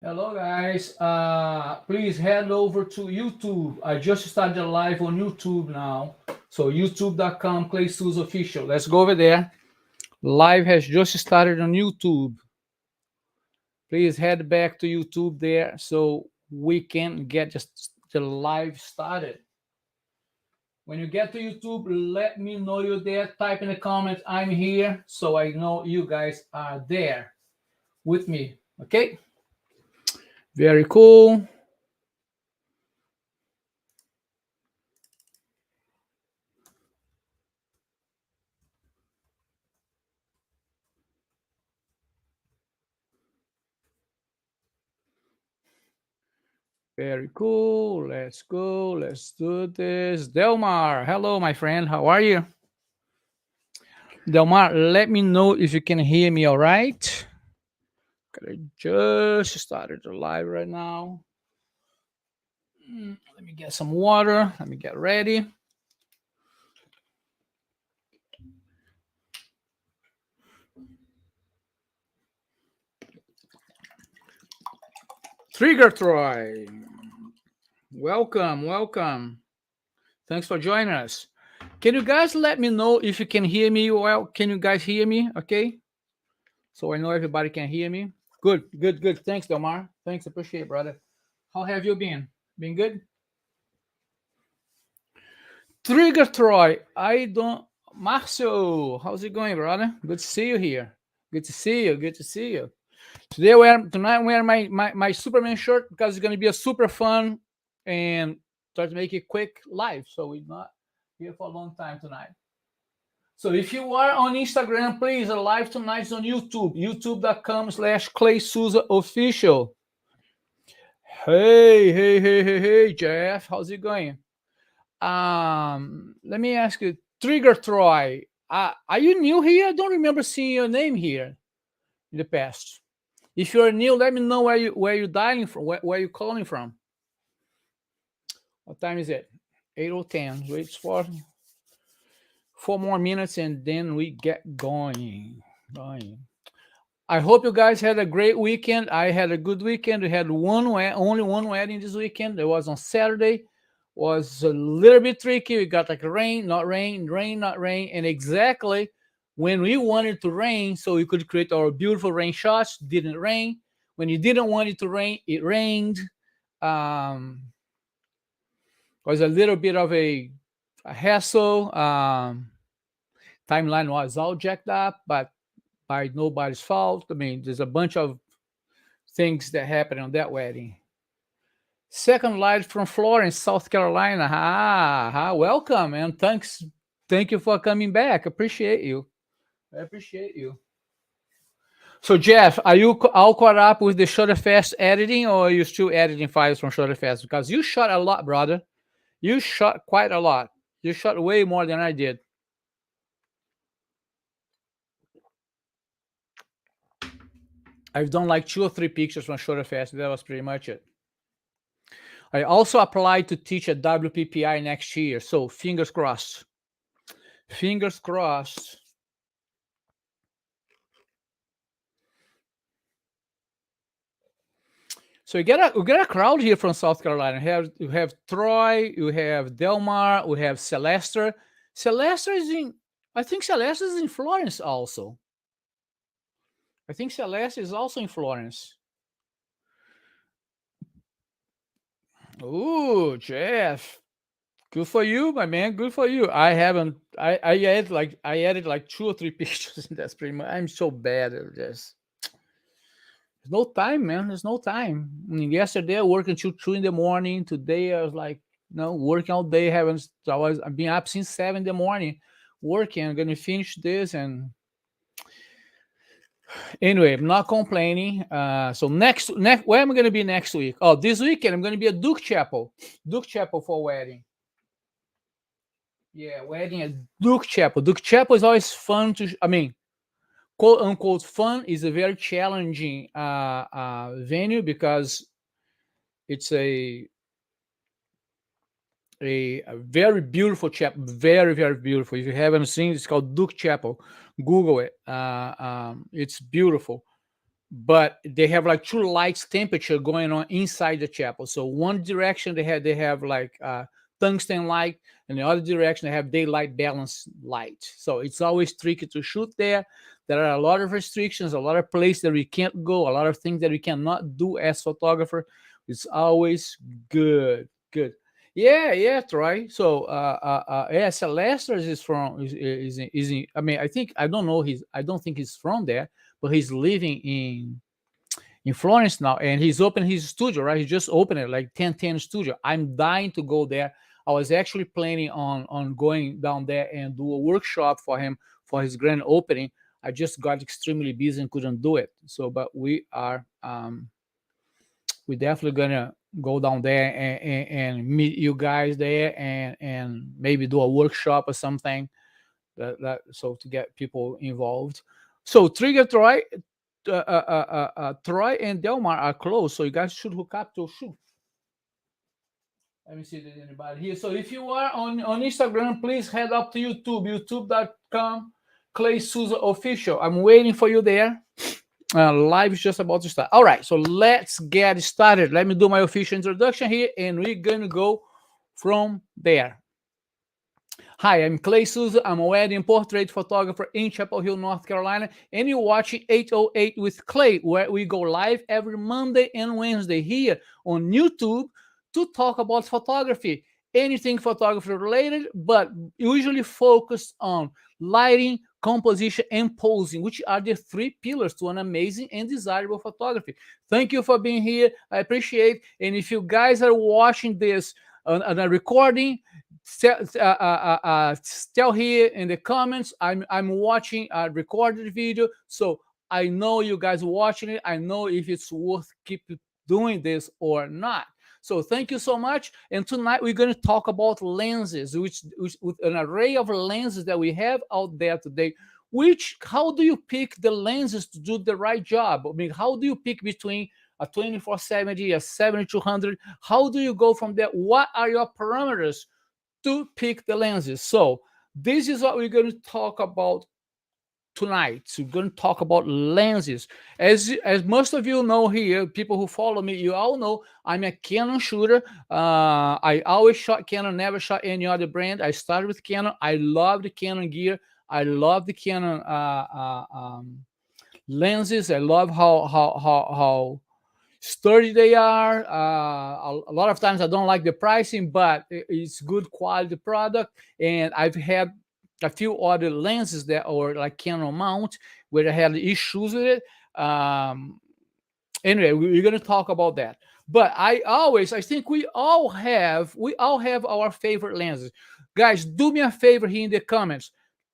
Hello, guys. Please head over to YouTube. I just started a live on YouTube now. So, youtube.com, Clay Suze Official. Let's go over there. Live has just started on YouTube. Please head back to YouTube there so we can get just the live started. When you get to YouTube, let me know you're there. Type in the comments, I'm here, so I know you guys are there with me. Okay? Very cool. Very cool. Let's go. Let's do this. Delmar, hello, my friend. How are you? Delmar, let me know if you can hear me all right. I just started the live right now. Let me get some water. Let me get ready. Trigger Troy. Welcome, welcome. Thanks for joining us. Can you guys let me know if you can hear me well? Can you guys hear me? Okay. So I know everybody can hear me. Good, good, good. Thanks, Delmar. Thanks, appreciate it, brother. How have you been? Been good? Trigger Troy. I don't. Marcio, how's it going, brother? Good to see you here. Good to see you. Good to see you. Tonight I'm wearing my Superman shirt because it's gonna be a super fun and try to make it quick live. So we're not here for a long time tonight. So if you are on Instagram, please, live tonight is on YouTube, youtube.com/Clay Souza Official. Hey, hey, hey, hey, hey, Jeff, how's it going? Let me ask you, Trigger Troy, are you new here? I don't remember seeing your name here in the past. If you're new, let me know where you dialing from, where you calling from. What time is it? 8:10. Wait for 4 more minutes and then we get going. Going. I hope you guys had a great weekend. I had a good weekend. We had only one wedding this weekend. It was on Saturday. Was a little bit tricky. We got like rain, not rain, rain, not rain, and exactly when we wanted to rain, so we could create our beautiful rain shots. Didn't rain. When you didn't want it to rain, it rained. Um, was a little bit of a hassle. Timeline was all jacked up, but by nobody's fault. I mean, there's a bunch of things that happened on that wedding. Second live from Florence, South Carolina. Welcome and thanks. Thank you for coming back. Appreciate you. I appreciate you. So Jeff, are you all caught up with the Shutterfest editing, or are you still editing files from Shutterfest? Because you shot a lot, brother. You shot quite a lot. You shot way more than I did. I've done like 2 or 3 pictures from Shutterfest. That was pretty much it. I also applied to teach at WPPI next year, so fingers crossed. Fingers crossed. So you get a crowd here from South Carolina. You have Troy, you have Delmar, we have Celester. Celester is in. I think Celeste is in Florence also. I think Celeste is also in Florence. Ooh, Jeff. Good for you, my man. Good for you. I haven't. I added like 2 or 3 pictures. That's pretty much. I'm so bad at this. There's no time, man. There's no time. I mean, yesterday I worked until 2 in the morning. Today I was like, no, working all day. Haven't. I've been up since 7 in the morning, working. I'm gonna finish this and anyway, I'm not complaining. So next, where am I gonna be next week? Oh, this weekend I'm gonna be at Duke Chapel for wedding. Yeah, wedding at Duke Chapel. Duke Chapel is always fun to. I mean, quote unquote fun is a very challenging venue because it's a very beautiful chapel, very very beautiful. If you haven't seen, it's called Duke Chapel. Google it. It's beautiful. but they have like two lights temperature going on inside the chapel. So one direction they have like tungsten light, and the other direction they have daylight balance light. So it's always tricky to shoot there. There are a lot of restrictions, a lot of places that we can't go, a lot of things that we cannot do as photographer. It's always good. Yeah, yeah, Troy. So, yeah, Sylvester is from I mean, I don't know. I don't think he's from there, but he's living in Florence now, and he's opened his studio. Right, he just opened it, like 1010 studio. I'm dying to go there. I was actually planning on going down there and do a workshop for him for his grand opening. I just got extremely busy and couldn't do it. So, but we're definitely gonna go down there and meet you guys there, and maybe do a workshop or something that so to get people involved. So Trigger Troy, Troy and Delmar are close, so you guys should hook up to shoot. Let me see if there's anybody here. So if you are on Instagram, please head up to YouTube, youtube.com, Clay Souza Official. I'm waiting for you there. Live is just about to start. All right, so let's get started. Let me do my official introduction here, and we're going to go from there. Hi, I'm Clay Souza. I'm a wedding portrait photographer in Chapel Hill, North Carolina, and you're watching 808 with Clay, where we go live every Monday and Wednesday here on YouTube to talk about photography, anything photography related, but usually focused on lighting, composition, and posing, which are the three pillars to an amazing and desirable photography. Thank you for being here. I appreciate it. And if you guys are watching this on a recording, tell here in the comments. I'm watching a recorded video, so I know you guys watching it. I know if it's worth keep doing this or not. So thank you so much. And tonight we're going to talk about lenses, which with an array of lenses that we have out there today. Which how do you pick the lenses to do the right job? I mean, how do you pick between a 2470, a 7200? How do you go from there? What are your parameters to pick the lenses? So this is what we're going to talk about tonight. So we're going to talk about lenses. As most of you know here, people who follow me, you all know I'm a Canon shooter. I always shot Canon, never shot any other brand. I started with Canon. I love the Canon gear. I love the Canon lenses. I love how sturdy they are. A lot of times I don't like the pricing, but it's good quality product. And I've had a few other lenses that are like Canon mount where I had issues with it. Anyway, we're going to talk about that. But I think we all have our favorite lenses. Guys, do me a favor here in the comments.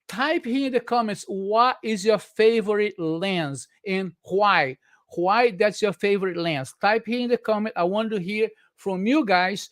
Type here in the comments what is your favorite lens and why. Why that's your favorite lens. Type here in the comment. I want to hear from you guys.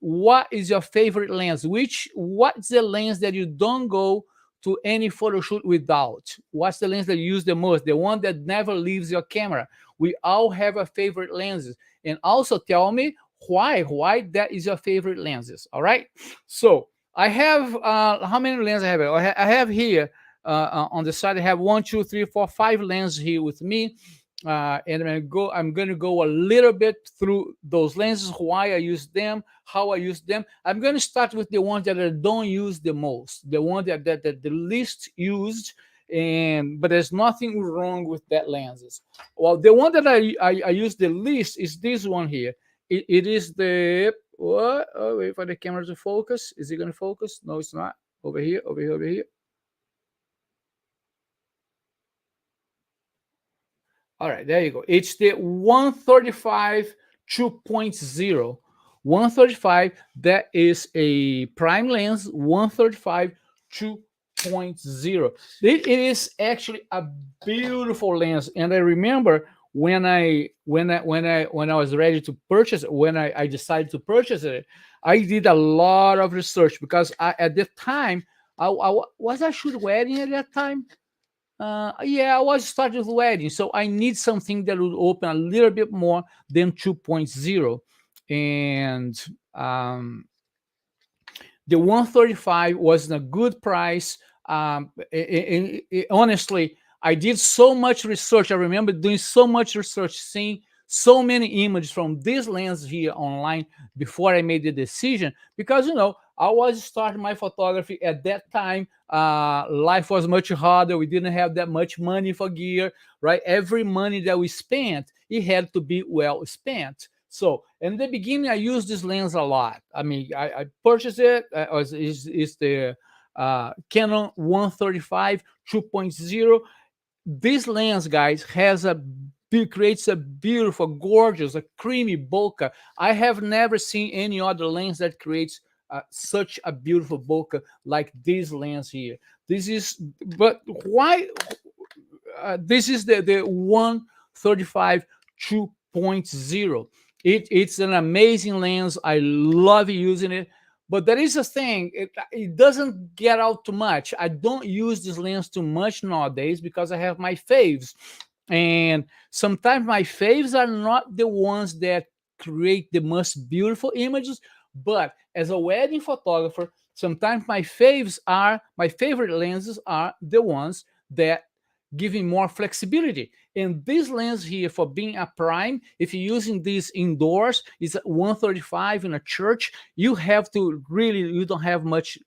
What is your favorite lens? What's the lens that you don't go to any photo shoot without? What's the lens that you use the most? The one that never leaves your camera. We all have our favorite lenses. And also tell me why that is your favorite lenses. All right. So I have how many lenses I have? I have here on the side. I have 1, 2, 3, 4, 5 lenses here with me. And I'm going to go a little bit through those lenses, why I use them, how I use them. I'm going to start with the ones that I don't use the most, the one that the least used, but there's nothing wrong with that lenses. Well, the one that I use the least is this one here. It is the what? Oh, wait for the camera to focus. Is it going to focus? No, it's not. Over here, over here, over here. All right, there you go. It's the 135 2.0. 135, that is a prime lens, 135 2.0. It is actually a beautiful lens. And I remember when I was ready to purchase it, when I decided to purchase it, I did a lot of research because at the time, was I shoot wedding at that time? Yeah, I was starting with wedding, so I need something that would open a little bit more than 2.0. And the 135 was a good price. Honestly, I did so much research. I remember doing so much research, seeing so many images from this lens here online before I made the decision. Because I was starting my photography at that time. Life was much harder. We didn't have that much money for gear, right? Every money that we spent, it had to be well spent. So in the beginning, I used this lens a lot. I mean, I purchased it. Is the Canon 135 2.0. This lens, guys, creates a beautiful, gorgeous, a creamy bokeh. I have never seen any other lens that creates such a beautiful bokeh like this lens here. This is, but why? This is the 135 2.0. It's an amazing lens. I love using it. But there is a thing, it doesn't get out too much. I don't use this lens too much nowadays because I have my faves. And sometimes my faves are not the ones that create the most beautiful images. But as a wedding photographer, sometimes my favorite lenses are the ones that giving more flexibility. And this lens here, for being a prime, if you're using this indoors, is 135 in a church, you don't have much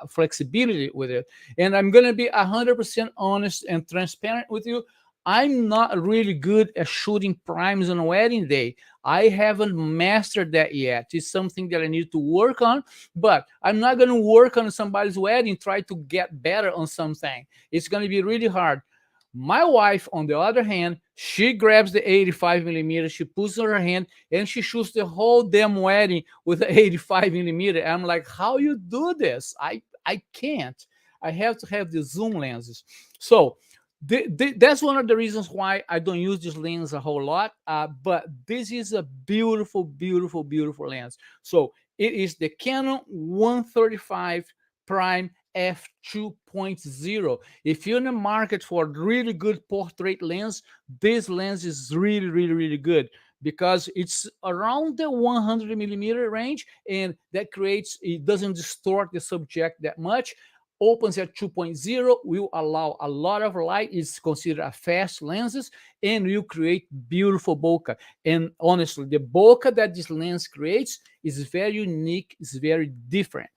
flexibility with it. And I'm going to be 100% honest and transparent with you. I'm not really good at shooting primes on a wedding day. I haven't mastered that yet. It's something that I need to work on, but I'm not going to work on somebody's wedding, try to get better on something. It's going to be really hard. My wife, on the other hand, she grabs the 85 millimeter, she puts in her hand, and she shoots the whole damn wedding with the 85 millimeter. I'm like, how you do this? I can't. I have to have the zoom lenses. So that's one of the reasons why I don't use this lens a whole lot. But this is a beautiful, beautiful, beautiful lens. So it is the Canon 135 Prime f2.0. If you're in the market for a really good portrait lens, this lens is really, really, really good because it's around the 100 millimeter range, and it doesn't distort the subject that much. Opens at 2.0, will allow a lot of light. It's considered a fast lenses, and will create beautiful bokeh. And honestly, the bokeh that this lens creates is very unique, it's very different.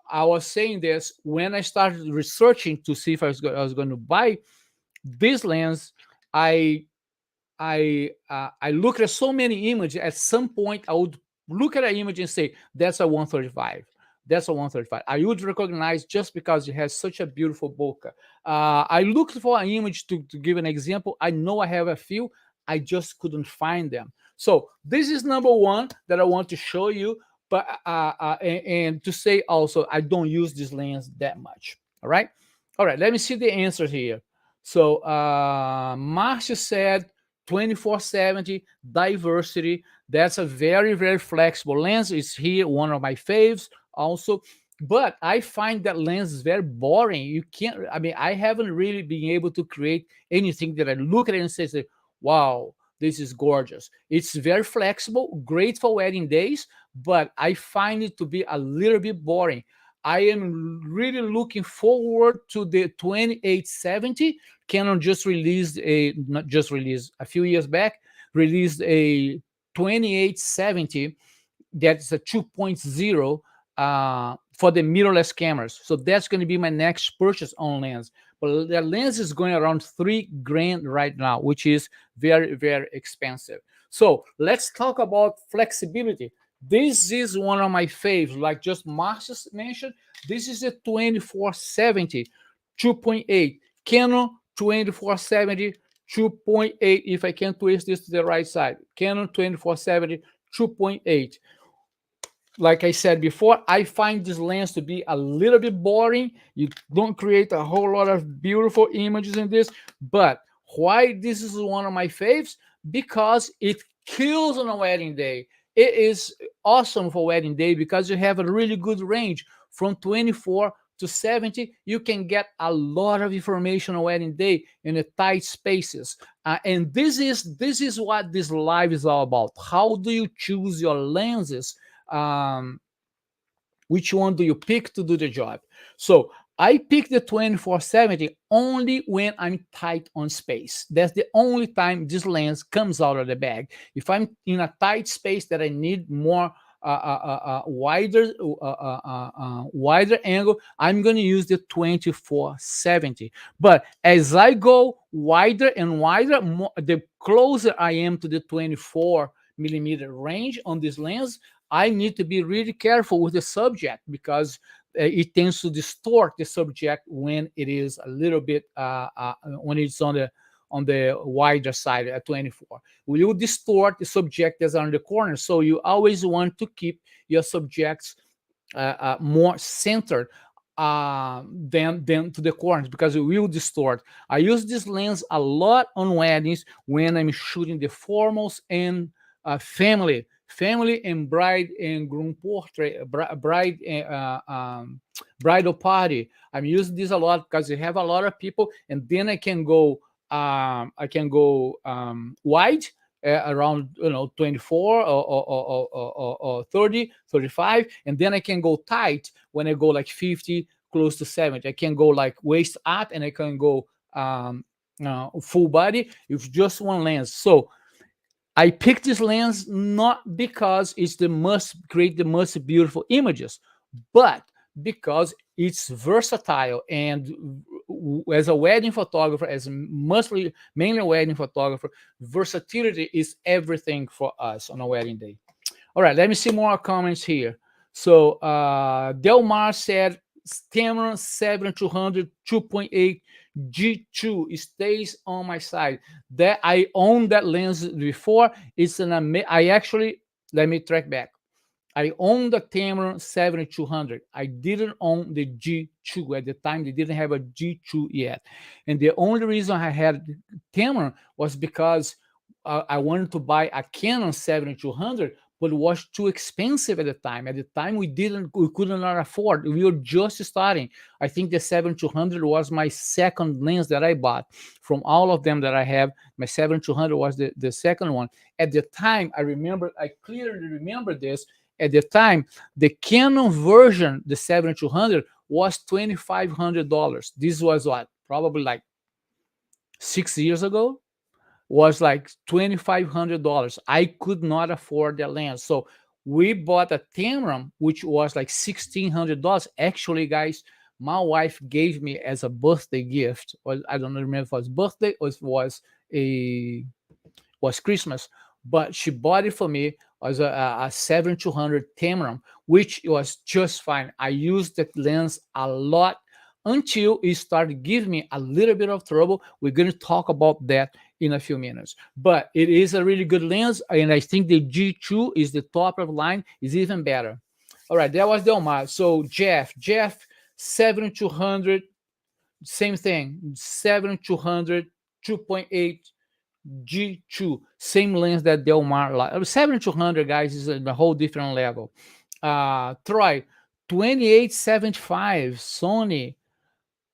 I was saying this when I started researching to see if I was going to buy this lens. I looked at so many images. At some point, I would look at an image and say, "That's a 135. That's a 135." I would recognize just because it has such a beautiful bokeh. I looked for an image to give an example. I know I have a few. I just couldn't find them. So this is number one that I want to show you. But and to say also, I don't use this lens that much. All right. Let me see the answers here. So Marcia said 2470 diversity. That's a very, very flexible lens. It's here, one of my faves also. But I find that lens is very boring. You can't, I mean, I haven't really been able to create anything that I look at it and say, wow, this is gorgeous. It's very flexible, great for wedding days, but I find it to be a little bit boring. I am really looking forward to the 2870. Canon just released not just released, a few years back, released a 2870 that's a 2.0 for the mirrorless cameras. So that's going to be my next purchase on lens. But the lens is going around $3,000 right now, which is very, very expensive. So let's talk about flexibility. This is one of my faves, like just Marcus mentioned. This is a 2470 2.8 Canon 2470 2.8. If I can twist this to the right side, Canon 2470 2.8. Like I said before, I find this lens to be a little bit boring. You don't create a whole lot of beautiful images in this. But why this is one of my faves? Because it kills on a wedding day. It is awesome for wedding day because you have a really good range from 24 to 70. You can get a lot of information on wedding day in the tight spaces. And this is what this live is all about. How do you choose your lenses? Which one do you pick to do the job? So I pick the 24-70 only when I'm tight on space. That's the only time this lens comes out of the bag. If I'm in a tight space that I need more wider angle, I'm going to use the 24-70. But as I go wider and wider, the closer I am to the 24 millimeter range on this lens, I need to be really careful with the subject, because it tends to distort the subject when it is a little bit when it's on the wider side at 24. Will distort the subject that's on the corner. So you always want to keep your subjects more centered than to the corners, because it will distort. I use this lens a lot on weddings when I'm shooting the formals and family and bride and groom portrait, bridal party. I'm using this a lot because you have a lot of people, and then I can go wide, around 24 or 30, 35, and then I can go tight when I go like 50, close to 70. I can go like waist up, and I can go full body with just one lens. So I picked this lens not because it's the most create the most beautiful images, but because it's versatile. And as a wedding photographer, as mainly a wedding photographer, versatility is everything for us on a wedding day. All right, let me see more comments here. So Delmar said Tamron 7200 2.8 G2 stays on my side. That I owned that lens before. It's I actually, let me track back. I owned the Tamron 7200. I didn't own the G2 at the time. They didn't have a G2 yet. And the only reason I had Tamron was because I wanted to buy a Canon 7200, but it was too expensive at the time. At the time, we could not afford. We were just starting. I think the 7200 was my second lens that I bought. From all of them that I have, my 7200 was the second one. At the time, I clearly remember this. At the time, the Canon version, the 7200, was $2,500. This was what? Probably like 6 years ago. Was like $2,500. I could not afford the lens. So we bought a Tamron, which was like $1,600. Actually, guys, my wife gave me as a birthday gift. Or I don't remember if it was birthday or if it was Christmas, but she bought it for me as a 7200 Tamron, which was just fine. I used that lens a lot until it started giving me a little bit of trouble. We're going to talk about that in a few minutes. But it is a really good lens, and I think the G2 is the top of the line, is even better. All right, that was Delmar. So Jeff, 7200, same thing, 7200, 2.8 G2, same lens that Delmar. 7200, guys, is a whole different level. Troy, 2875 Sony.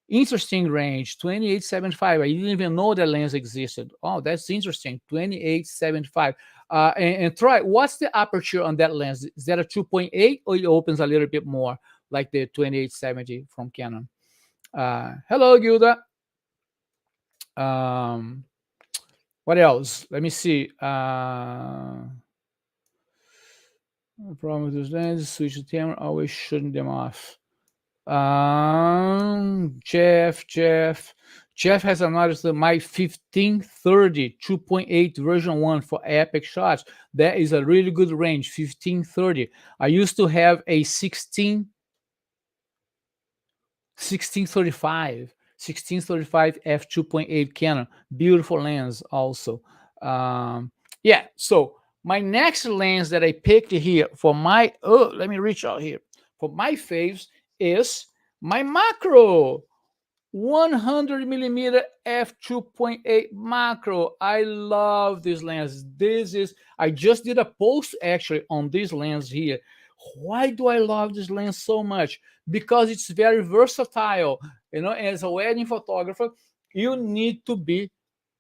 Interesting range, 2875. I didn't even know that lens existed. Oh, that's interesting, 2875. And Troy, what's the aperture on that lens? Is that a 2.8 or it opens a little bit more like the 2870 from Canon? Hello, Gilda. What else? Let me see. Problem with this lens, switch to camera, always shutting them off. Jeff has another, my 1530 2.8 version 1 for epic shots. That is a really good range, 1530. I used to have a 1635 f2.8 Canon, beautiful lens also. Yeah, so my next lens that I picked here for my, let me reach out here, for my faves is my macro 100 millimeter f2.8 macro. I love this lens. I just did a post actually on this lens here. Why do I love this lens so much? Because it's very versatile. As a wedding photographer, you need to be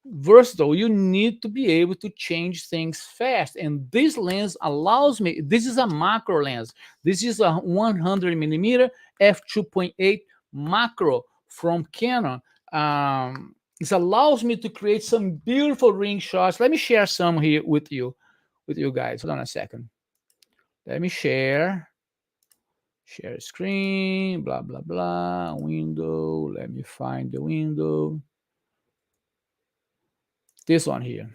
versatile. You need to be able to change things fast, and this lens allows me. This is a macro lens. This is a 100 millimeter f2.8 macro from Canon. It allows me to create some beautiful ring shots. Let me share some here with you guys. Hold on a second. Let me share screen, blah, blah, blah, window. Let me find the window. This one here.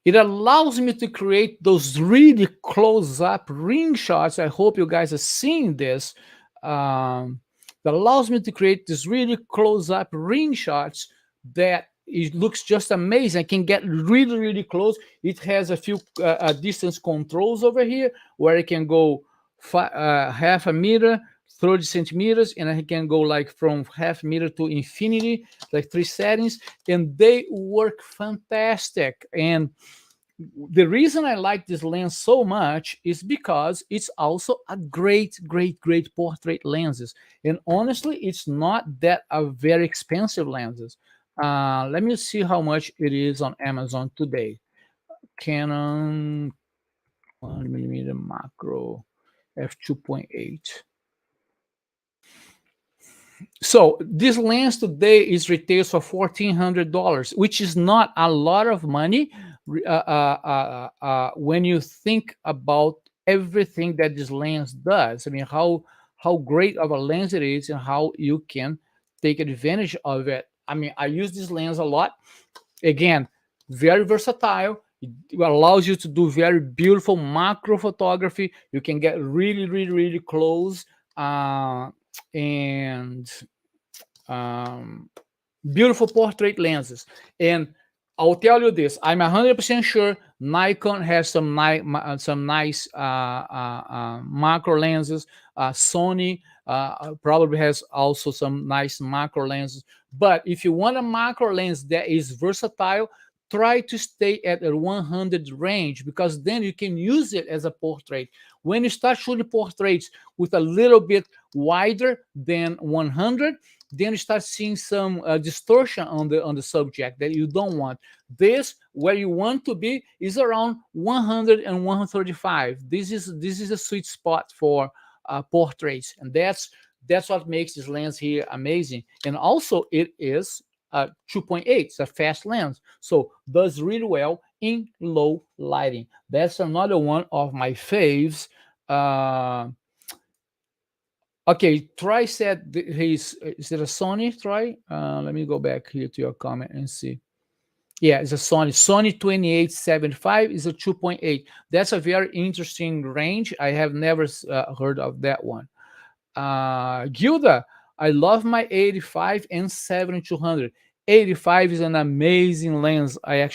It allows me to create those really close-up ring shots. I hope you guys are seeing this. That allows me to create these really close-up ring shots that it looks just amazing. I can get really, really close. It has a few distance controls over here where I can go half a meter, 30 centimeters, and I can go like from half meter to infinity, like 3 settings, and they work fantastic. And the reason I like this lens so much is because it's also a great portrait lenses. And honestly, it's not that a very expensive lenses. Let me see how much it is on Amazon today. Canon 1mm macro f2.8. So this lens today is retails for $1,400, which is not a lot of money when you think about everything that this lens does. I mean, how great of a lens it is and how you can take advantage of it. I mean, I use this lens a lot. Again, very versatile. It allows you to do very beautiful macro photography. You can get really close. And beautiful portrait lenses. And I'll tell you this: I'm 100% sure Nikon has some nice macro lenses. Sony probably has also some nice macro lenses. But if you want a macro lens that is versatile, try to stay at a 100 range, because then you can use it as a portrait. When you start shooting portraits with a little bit wider than 100, then you start seeing some distortion on the subject that you don't want. This, where you want to be, is around 100 and 135. This is a sweet spot for portraits, and that's what makes this lens here amazing. And also, it is 2.8. It's a fast lens, so does really well in low lighting. That's another one of my faves. Okay, Troy said is it a Sony, Troy? Let me go back here to your comment and see. Yeah, it's a Sony 2875 is a 2.8. That's a very interesting range. I have never heard of that one. Gilda, I love my 85 and 7200. 85 is an amazing lens. I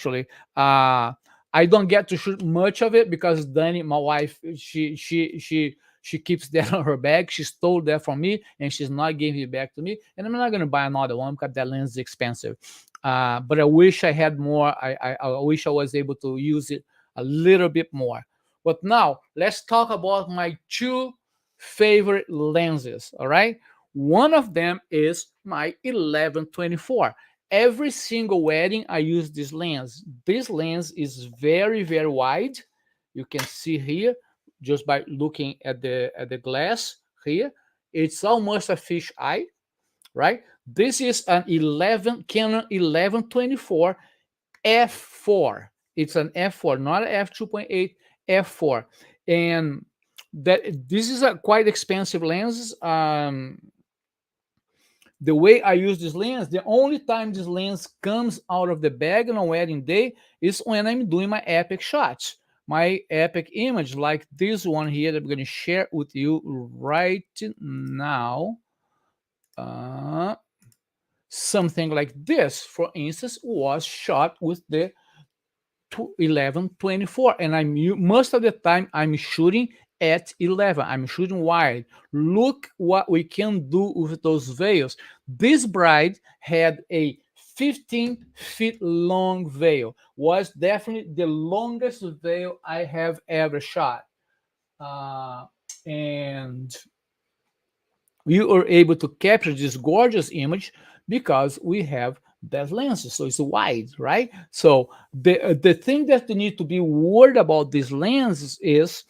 don't get to shoot much of it because Dani, my wife, she keeps that on her bag. She stole that from me and she's not giving it back to me. And I'm not going to buy another one because that lens is expensive. But I wish I had more. I wish I was able to use it a little bit more. But now let's talk about my two favorite lenses. All right. One of them is my 11-24. Every single wedding, I use this lens. This lens is very wide. You can see here just by looking at the glass here. It's almost a fish eye, right? This is an Canon 11-24 f4. It's an f4, not an f2.8, f4. And this is a quite expensive lens. The way I use this lens, the only time this lens comes out of the bag on a wedding day is when I'm doing my epic shots. My epic image, like this one here that I'm going to share with you right now. Something like this, for instance, was shot with the 11-24, and most of the time I'm shooting at 11. I'm shooting wide. Look what we can do with those veils. This bride had a 15 feet long veil. Was definitely the longest veil I have ever shot. And we were able to capture this gorgeous image because we have that lens, so it's wide, right? So the thing that you need to be worried about these lenses is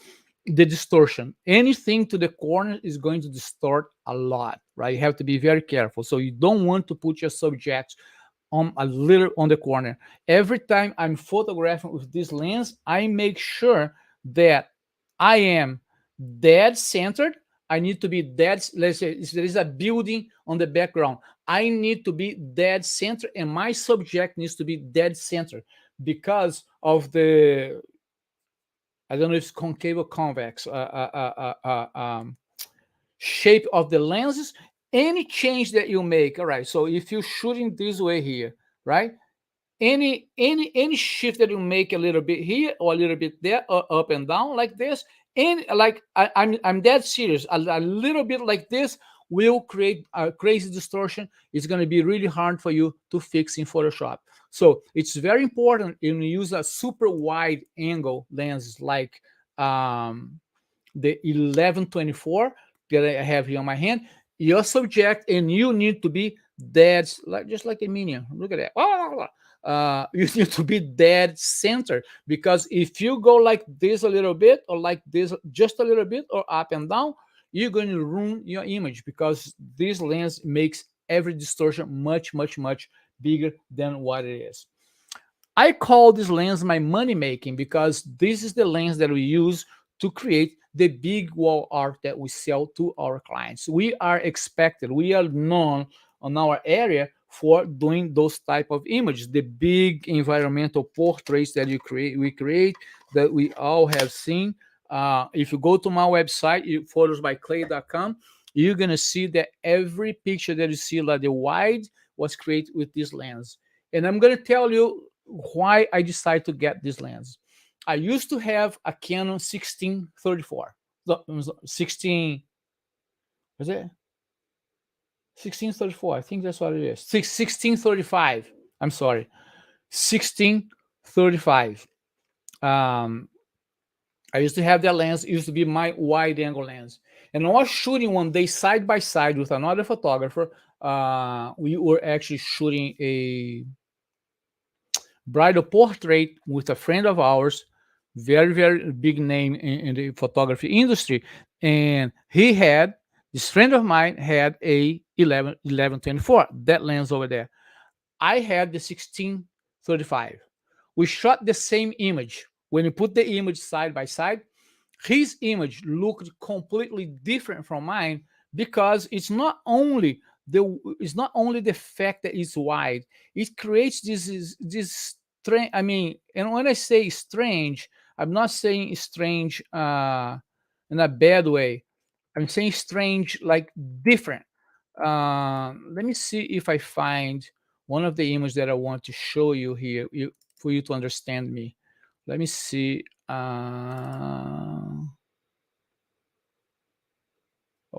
the distortion. Anything to the corner is going to distort a lot, right? You have to be very careful. So you don't want to put your subject on a little on the corner. Every time I'm photographing with this lens, I make sure that I am dead centered. I need to be dead. Let's say if there is a building on the background, I need to be dead center, and my subject needs to be dead center because of the, I don't know if it's concave or convex shape of the lenses. Any change that you make, all right. So if you're shooting this way here, right? Any shift that you make a little bit here or a little bit there or up and down like this, and like I'm dead serious, a little bit like this will create a crazy distortion. It's going to be really hard for you to fix in Photoshop. So it's very important when you use a super wide angle lens like the 1124 that I have here on my hand. Your subject and you need to be dead, like just like a minion. Look at that. You need to be dead center, because if you go like this a little bit or like this just a little bit or up and down, you're going to ruin your image, because this lens makes every distortion much bigger than what it is. I call this lens my money making, because this is the lens that we use to create the big wall art that we sell to our clients. We are expected, we are known on our area for doing those type of images, the big environmental portraits that we create, that we all have seen. If you go to my website, photosbyclay.com, you're gonna see that every picture that you see, like the wide, was created with this lens. And I'm gonna tell you why I decided to get this lens. I used to have a Canon 1634. 16, was it? 1634. I think that's what it is. 1635. I'm sorry. 1635. I used to have that lens. It used to be my wide angle lens. And I was shooting one day side by side with another photographer. We were actually shooting a bridal portrait with a friend of ours, very big name in the photography industry. And this friend of mine had a 1124, that lens over there. I had the 1635. We shot the same image. When you put the image side by side, his image looked completely different from mine, because it's not only the fact that it's wide. It creates this strange. I mean, and when I say strange, I'm not saying strange in a bad way. I'm saying strange, like different. Let me see if I find one of the images that I want to show you here, for you to understand me. Let me see. Oh,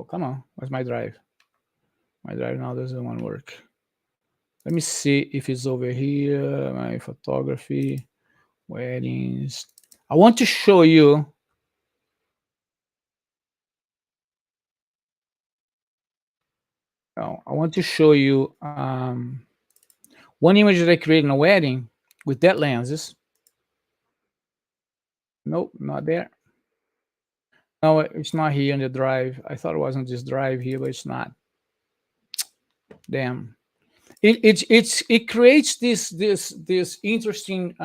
come on. Where's my drive? My drive now doesn't want to work. Let me see if it's over here. My photography, weddings. I want to show you. Oh, I want to show you one image that I created in a wedding with that lenses. Nope, not there. No, it's not here on the drive. I thought it was on this drive here, but it's not. Damn. It creates this interesting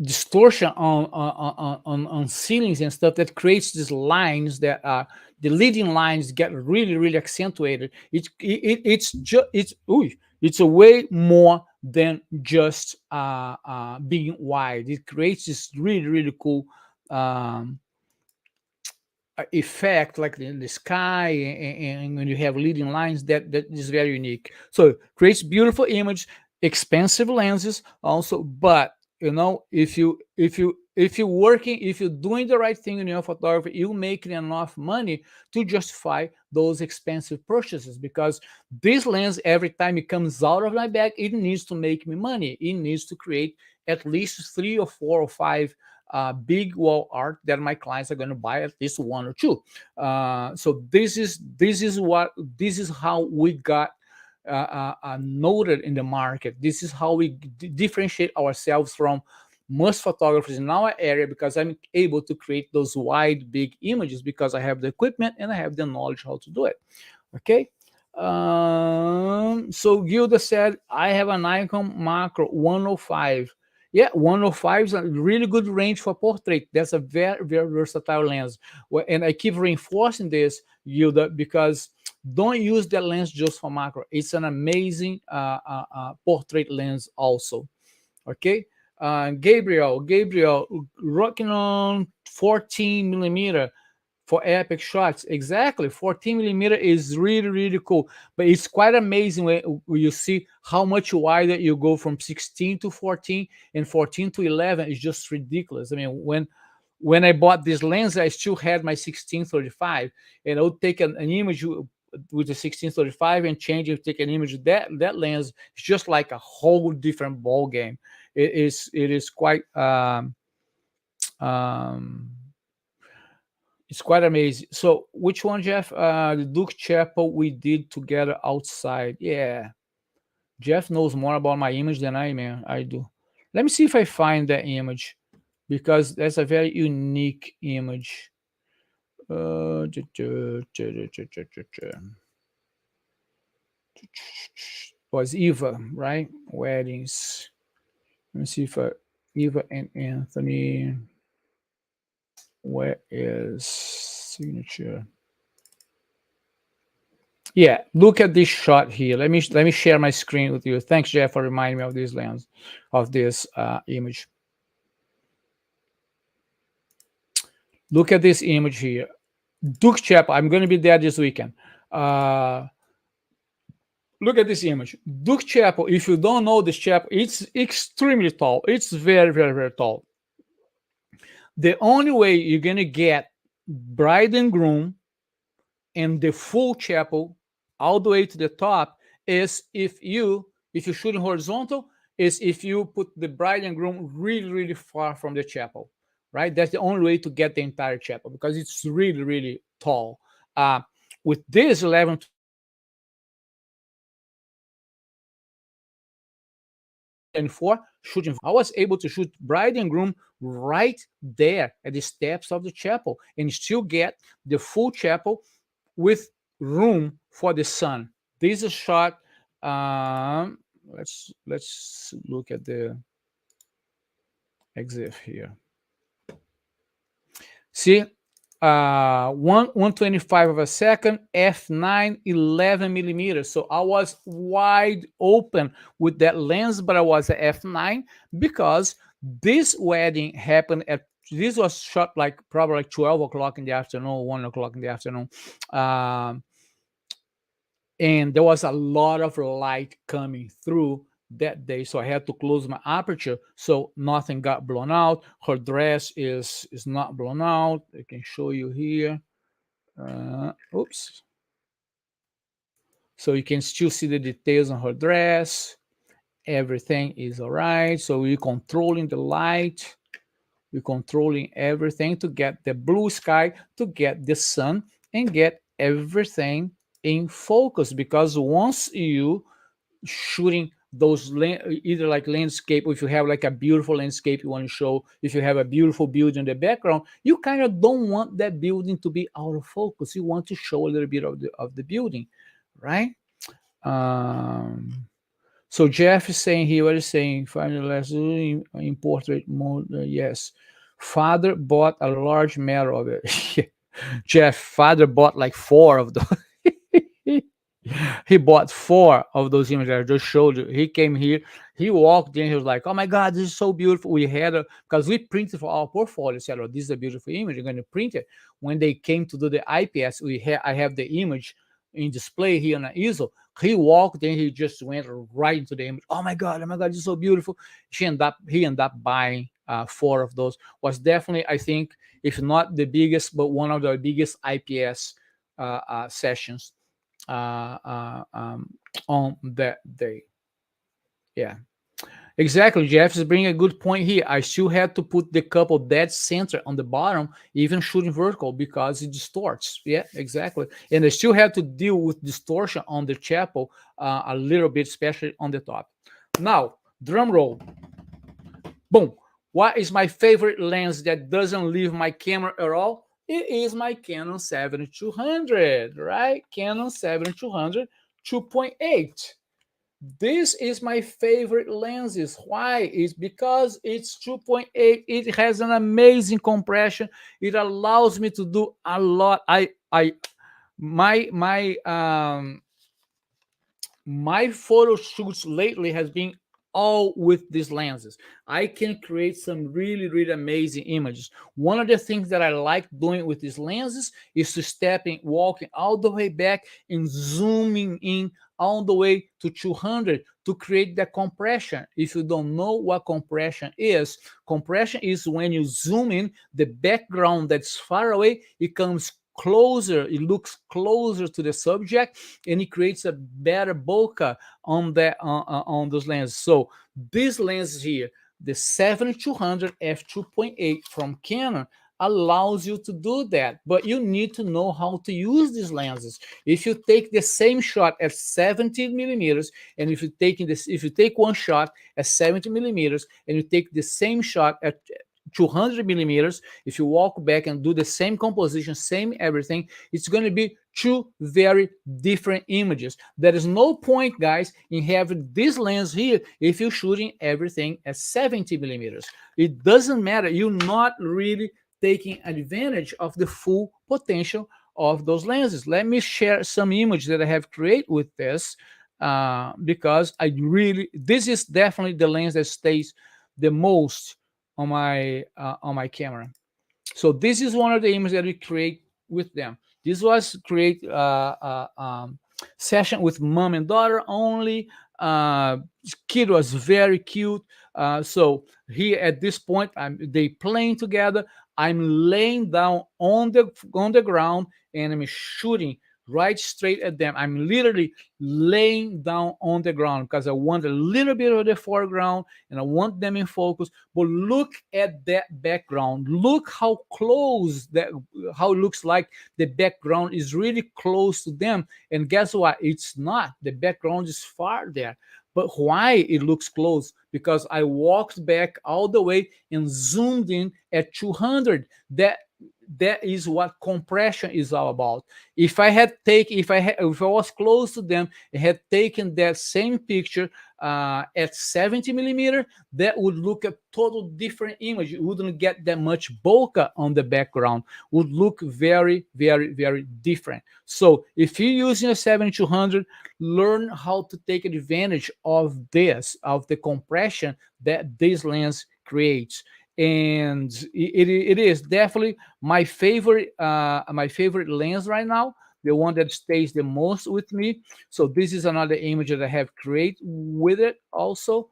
distortion on ceilings and stuff, that creates these lines that the leading lines get really accentuated. It's a way more than just being wide. It creates this really cool effect, like in the sky, and when you have leading lines, that is very unique. So creates beautiful image, expensive lenses also. But if you're working, if you're doing the right thing in your photography, you make enough money to justify those expensive purchases, because this lens, every time it comes out of my bag, it needs to make me money. It needs to create at least 3 or 4 or 5 big wall art that my clients are going to buy, at least 1 or 2. So this is how we got noted in the market. This is how we differentiate ourselves from most photographers in our area, because I'm able to create those wide, big images because I have the equipment and I have the knowledge how to do it. Okay. So Gilda said, I have a Nikon Macro 105. Yeah, 105 is a really good range for portrait. That's a very, very versatile lens. And I keep reinforcing this, Gilda, because don't use that lens just for macro. It's an amazing portrait lens also. Okay. Gabriel, rocking on 14 millimeter for epic shots. Exactly. 14 millimeter is really, really cool. But it's quite amazing when you see how much wider you go from 16 to 14 and 14 to 11 is just ridiculous. I mean, when I bought this lens, I still had my 1635, and I would take an image with the 1635 and change it, take an image of that lens. It's just like a whole different ball game. It is quite it's quite amazing. So which one, Jeff? The Duke Chapel we did together outside. Yeah. Jeff knows more about my image than I do. Let me see if I find that image, because that's a very unique image. Was Eva, right? Weddings. Let me see if Eva and Anthony. Where is signature? Yeah, look at this shot here. Let me share my screen with you. Thanks, Jeff, for reminding me of this lens, of this image. Look at this image here. Duke Chapel. I'm going to be there this weekend. Look at this image. Duke Chapel. If you don't know this chapel, it's extremely tall. It's very, very, very tall. The only way you're going to get bride and groom and the full chapel all the way to the top is if you shoot in horizontal, is if you put the bride and groom really, really far from the chapel, right? That's the only way to get the entire chapel, because it's really, really tall. With this 11 and 4 shooting, I was able to shoot bride and groom right there at the steps of the chapel and still get the full chapel with room for the sun. This is a shot. Let's look at the EXIF here. See, 125 of a second, f9, 11 millimeters. So I was wide open with that lens, but I was at f9 because this wedding happened at, this was shot like probably like 12 o'clock in the afternoon, 1 o'clock in the afternoon. And there was a lot of light coming through that day, so I had to close my aperture so nothing got blown out. Her dress is not blown out. I can show you here. Oops. So you can still see the details on her dress. Everything is all right. So we're controlling the light. We're controlling everything to get the blue sky, to get the sun, and get everything in focus. Because once you shooting those either like landscape, or if you have like a beautiful landscape you want to show, if you have a beautiful building in the background, you kind of don't want that building to be out of focus. You want to show a little bit of the building, right? So Jeff is saying here, what is saying? Final lesson in portrait mode. Yes, father bought a large matter of it. Jeff, father bought like 4 of those. He bought 4 of those images I just showed you. He came here, he walked in, he was like, oh my God, this is so beautiful. We had because we printed for our portfolio, said, oh, this is a beautiful image, you're going to print it. When they came to do the IPS, I have the image in display here on an easel. He walked in, he just went right into the image. Oh my God, this is so beautiful. He ended up buying 4 of those. Was definitely, I think, if not the biggest, but one of the biggest IPS sessions on that day. Yeah, exactly. Jeff is bringing a good point here. I still had to put the couple dead center on the bottom, even shooting vertical, because it distorts. Yeah, exactly. And I still had to deal with distortion on the chapel a little bit, especially on the top. Now, drum roll. Boom. What is my favorite lens that doesn't leave my camera at all? It is my Canon 7200, right? Canon 7200 2.8. This is my favorite lenses. Why? It's because it's 2.8. It has an amazing compression. It allows me to do a lot. My photo shoots lately has been all with these lenses. I can create some really, really amazing images. One of the things that I like doing with these lenses is to walking all the way back and zooming in all the way to 200 to create the compression. If you don't know what compression is when you zoom in, the background that's far away, it comes closer, it looks closer to the subject, and it creates a better bokeh on those lenses. So this lens here, the 7200 f2.8 from Canon, allows you to do that, but you need to know how to use these lenses. If you take the same shot at 70 millimeters, and if you take one shot at 70 millimeters and you take the same shot at 200 millimeters, if you walk back and do the same composition, same everything, it's going to be two very different images. There is no point, guys, in having this lens here if you're shooting everything at 70 millimeters. It doesn't matter. You're not really taking advantage of the full potential of those lenses. Let me share some images that I have created with this, because this is definitely the lens that stays the most on my camera. So this is one of the images that we create with them. This was create session with mom and daughter only. Kid was very cute. So here at this point, they playing together. I'm laying down on the ground and I'm shooting right straight at them. I'm literally laying down on the ground because I want a little bit of the foreground and I want them in focus. But look at that background. Look how how it looks like the background is really close to them. And guess what? It's not. The background is far there. But why it looks close? Because I walked back all the way and zoomed in at 200. That is what compression is all about. If I was close to them and had taken that same picture at 70 millimeter, that would look a total different image. You wouldn't get that much bokeh on the background. Would look very, very, very different. So if you're using a 7200, learn how to take advantage of the compression that this lens creates. And it is definitely my favorite lens right now, the one that stays the most with me. So this is another image that I have created with it also.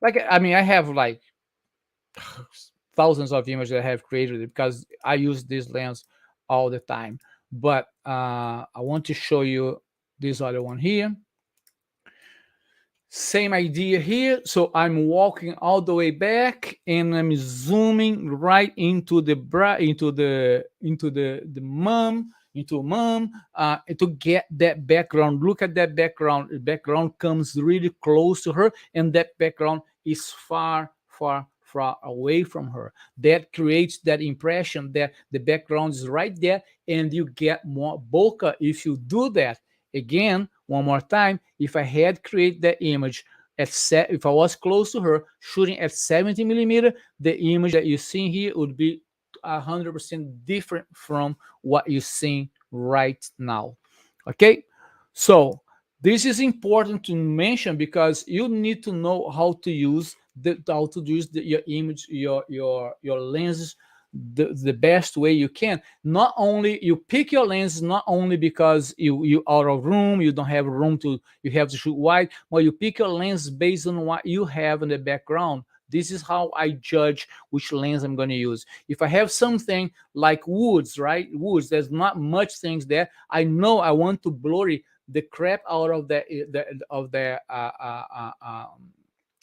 Like, I mean, I have like thousands of images that I have created because I use this lens all the time. But I want to show you this other one here. Same idea here. So I'm walking all the way back and I'm zooming right into the mom, to get that background. Look at that background. The background comes really close to her, and that background is far, far, far away from her. That creates that impression that the background is right there, and you get more bokeh if you do that. Again, one more time, if I had created that image if I was close to her shooting at 70 millimeter, the image that you see here would be 100% different from what you see right now. Okay, so this is important to mention because you need to know how to use your image, your lenses the best way you can. Not only you pick your lenses not only because you out of room, you don't have room to, you have to shoot wide, but you pick your lens based on what you have in the background. This is how I judge which lens I'm going to use. If I have something like woods, right? Woods, there's not much things there. I know I want to blurry the crap out of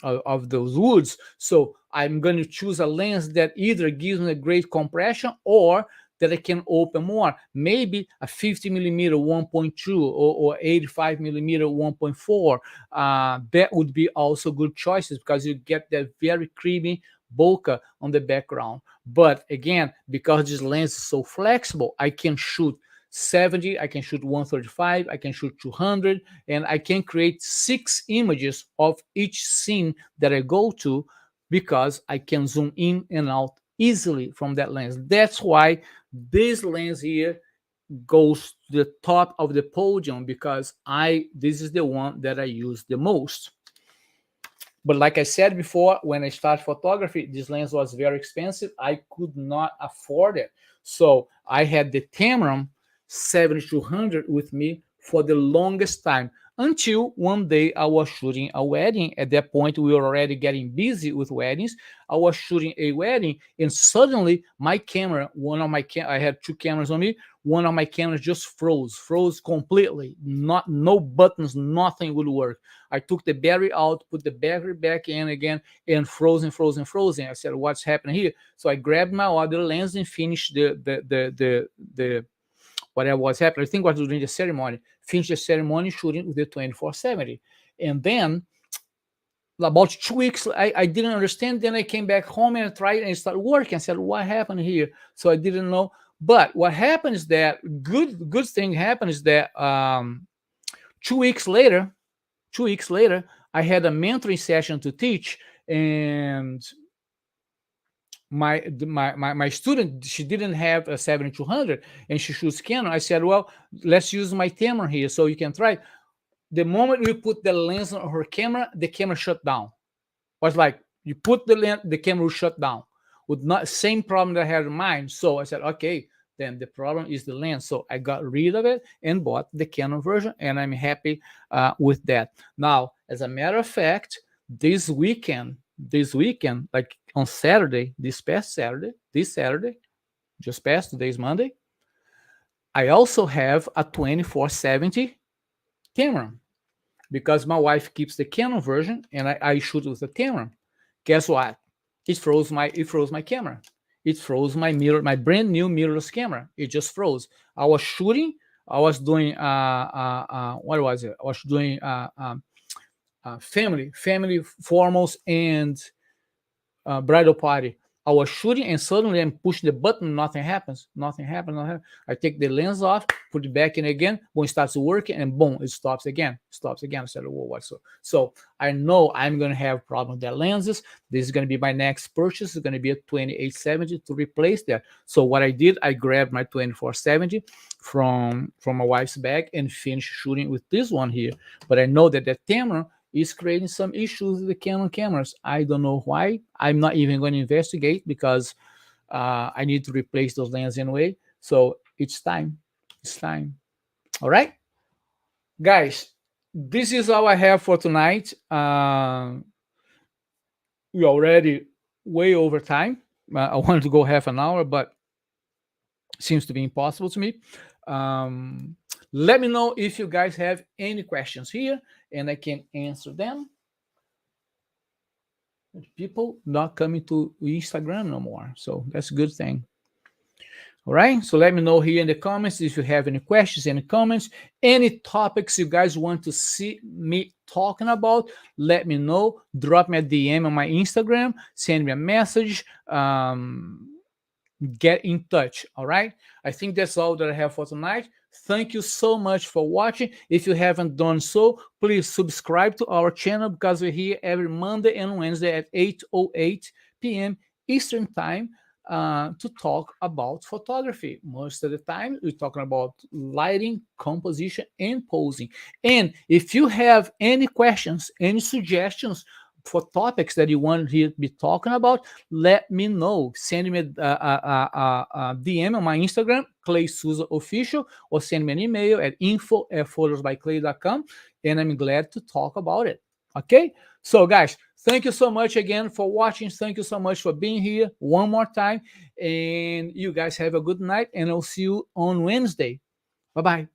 of those woods. So I'm going to choose a lens that either gives me a great compression or that I can open more. Maybe a 50 millimeter 1.2 or 85 millimeter 1.4. That would be also good choices because you get that very creamy bokeh on the background. But again, because this lens is so flexible, I can shoot 70, I can shoot 135, I can shoot 200, and I can create 6 images of each scene that I go to because I can zoom in and out easily from that lens. That's why this lens here goes to the top of the podium, because this is the one that I use the most. But like I said before, when I started photography, this lens was very expensive. I could not afford it. So I had the Tamron 7200 with me for the longest time, until one day I was shooting a wedding. At that point, we were already getting busy with weddings. I was shooting a wedding, and suddenly my camera, I had 2 cameras on me. One of my cameras just froze completely. No buttons, nothing would work. I took the battery out, put the battery back in again, and frozen. I said, "What's happening here?" So I grabbed my other lens and finished the whatever was happening. I think was during the ceremony. Finished the ceremony shooting with the 2470, and then about 2 weeks, I didn't understand. Then I came back home and I tried and it started working. I said, "What happened here?" So I didn't know. But what happened is that good thing happened is that 2 weeks later, I had a mentoring session to teach, and my student, she didn't have a 7200 and she shoots Canon. I said, "Well, let's use my Tamron here so you can try." The moment we put the lens on her camera, the camera shut down. It was like you put the lens, the camera will shut down. With not same problem that I had in mind. So I said, okay, then the problem is the lens. So I got rid of it and bought the Canon version, and I'm happy with that. Now, as a matter of fact, this weekend, like on Saturday, this Saturday, just passed, today's Monday, I also have a 2470 Tamron, because my wife keeps the Canon version and I shoot with the Tamron. Guess what? It froze my camera. It froze my mirror, my brand new mirrorless camera. It just froze. I was shooting. I was doing what was it? I was doing family formals and bridal party. I was shooting and suddenly I'm pushing the button, nothing happens. I take the lens off, put it back in again, when it starts working, and boom, it stops again. I said, "Whoa, what?" So I know I'm going to have a problem with that lenses. This is going to be my next purchase. It's going to be a 2870 to replace that. So what I did, I grabbed my 2470 from my wife's bag and finished shooting with this one here. But I know that the Tamron is creating some issues with the Canon cameras. I don't know why. I'm not even going to investigate, because I need to replace those lenses anyway. So it's time. All right, guys, this is all I have for tonight. We're already way over time. I wanted to go half an hour, but seems to be impossible to me. Let me know if you guys have any questions here, and I can answer them. People not coming to Instagram no more, so that's a good thing. All right, so let me know here in the comments if you have any questions, any comments, any topics you guys want to see me talking about. Let me know. Drop me a DM on my Instagram, send me a message, get in touch. All right, I think that's all that I have for tonight. Thank you so much for watching. If you haven't done so, please subscribe to our channel, because we're here every Monday and Wednesday at 8:08 p.m. Eastern Time to talk about photography. Most of the time, we're talking about lighting, composition, and posing. And if you have any questions, any suggestions for topics that you want to be talking about, let me know. Send me a DM on my Instagram, Clay Souza Official, or send me an email at info@photosbyclay.com, and I'm glad to talk about it. Okay? So, guys, thank you so much again for watching. Thank you so much for being here one more time. And you guys have a good night, and I'll see you on Wednesday. Bye-bye.